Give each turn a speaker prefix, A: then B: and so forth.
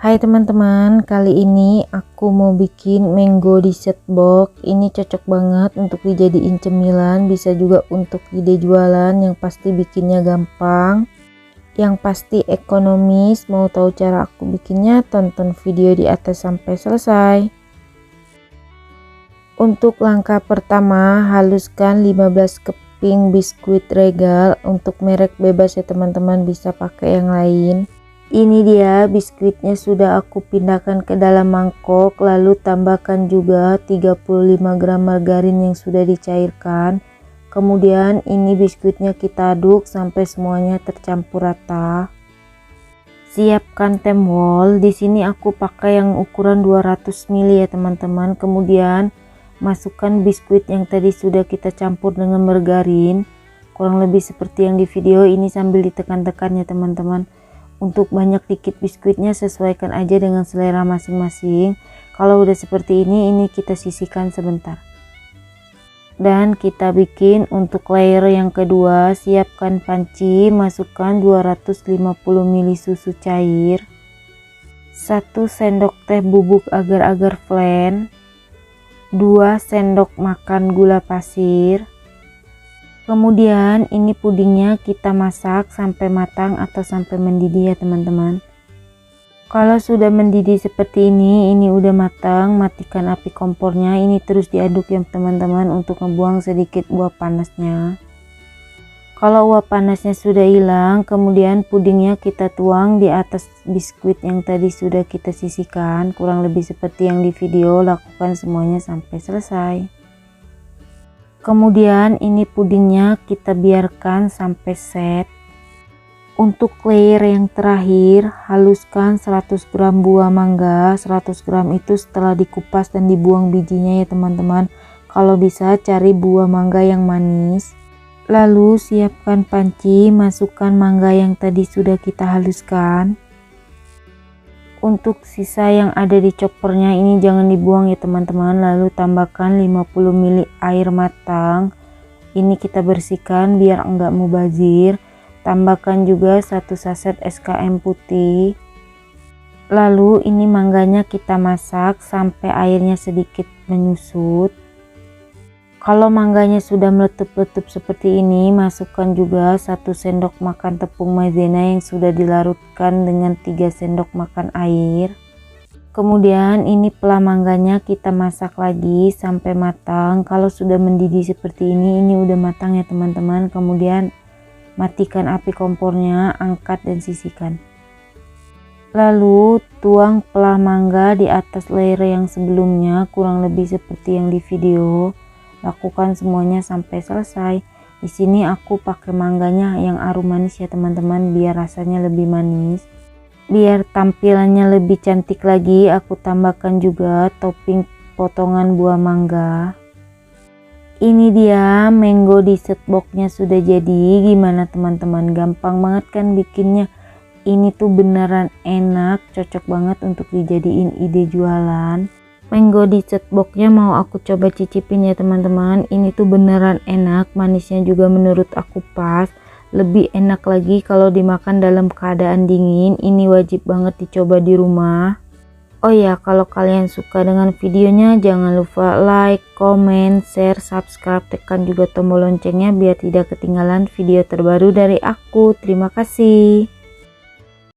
A: Hai teman-teman, kali ini aku mau bikin mango dessert box. Ini cocok banget untuk dijadiin cemilan, bisa juga untuk ide jualan. Yang pasti bikinnya gampang, yang pasti ekonomis. Mau tahu cara aku bikinnya? Tonton video di atas sampai selesai. Untuk langkah pertama, haluskan 15 keping biskuit regal. Untuk merek bebas ya teman-teman, bisa pakai yang lain. Ini dia biskuitnya sudah aku pindahkan ke dalam mangkok, lalu tambahkan juga 35 gram margarin yang sudah dicairkan. Kemudian ini biskuitnya kita aduk sampai semuanya tercampur rata. Siapkan tem wol. Di sini aku pakai yang ukuran 200 ml ya teman-teman. Kemudian masukkan biskuit yang tadi sudah kita campur dengan margarin. Kurang lebih seperti yang di video ini sambil ditekan-tekan ya teman-teman. Untuk banyak dikit biskuitnya sesuaikan aja dengan selera masing-masing. Kalau udah seperti ini kita sisihkan sebentar. Dan kita bikin untuk layer yang kedua. Siapkan panci, masukkan 250 ml susu cair, 1 sendok teh bubuk agar-agar flan, 2 sendok makan gula pasir. Kemudian ini pudingnya kita masak sampai matang atau sampai mendidih ya teman-teman. Kalau sudah mendidih seperti ini udah matang, matikan api kompornya. Ini terus diaduk ya teman-teman untuk ngebuang sedikit uap panasnya. Kalau uap panasnya sudah hilang, kemudian pudingnya kita tuang di atas biskuit yang tadi sudah kita sisihkan. Kurang lebih seperti yang di video, lakukan semuanya sampai selesai. Kemudian ini pudingnya kita biarkan sampai set. Untuk layer yang terakhir, haluskan 100 gram buah mangga. 100 gram itu setelah dikupas dan dibuang bijinya ya teman-teman. Kalau bisa cari buah mangga yang manis. Lalu siapkan panci, masukkan mangga yang tadi sudah kita haluskan. Untuk sisa yang ada di choppernya ini jangan dibuang ya teman-teman. Lalu tambahkan 50 ml air matang. Ini kita bersihkan biar enggak mubazir. Tambahkan juga 1 saset SKM putih. Lalu ini mangganya kita masak sampai airnya sedikit menyusut. Kalau mangganya sudah meletup-letup seperti ini, masukkan juga 1 sendok makan tepung maizena yang sudah dilarutkan dengan 3 sendok makan air. Kemudian ini pelah mangganya kita masak lagi sampai matang. Kalau sudah mendidih seperti ini udah matang ya teman-teman. Kemudian matikan api kompornya, angkat dan sisihkan. Lalu tuang pelah mangga di atas layer yang sebelumnya, kurang lebih seperti yang di video. Lakukan semuanya sampai selesai. Di sini aku pakai mangganya yang arum manis ya teman-teman, biar rasanya lebih manis. Biar tampilannya lebih cantik lagi, aku tambahkan juga topping potongan buah mangga. Ini dia mango dessert boxnya sudah jadi. Gimana teman-teman? Gampang banget kan bikinnya? Ini tuh beneran enak, cocok banget untuk dijadiin ide jualan. Mango dessert boxnya mau aku coba cicipin ya teman-teman. Ini tuh beneran enak, manisnya juga menurut aku pas. Lebih enak lagi kalau dimakan dalam keadaan dingin. Ini wajib banget dicoba di rumah. Oh ya, kalau kalian suka dengan videonya jangan lupa like, comment, share, subscribe, tekan juga tombol loncengnya biar tidak ketinggalan video terbaru dari aku. Terima kasih.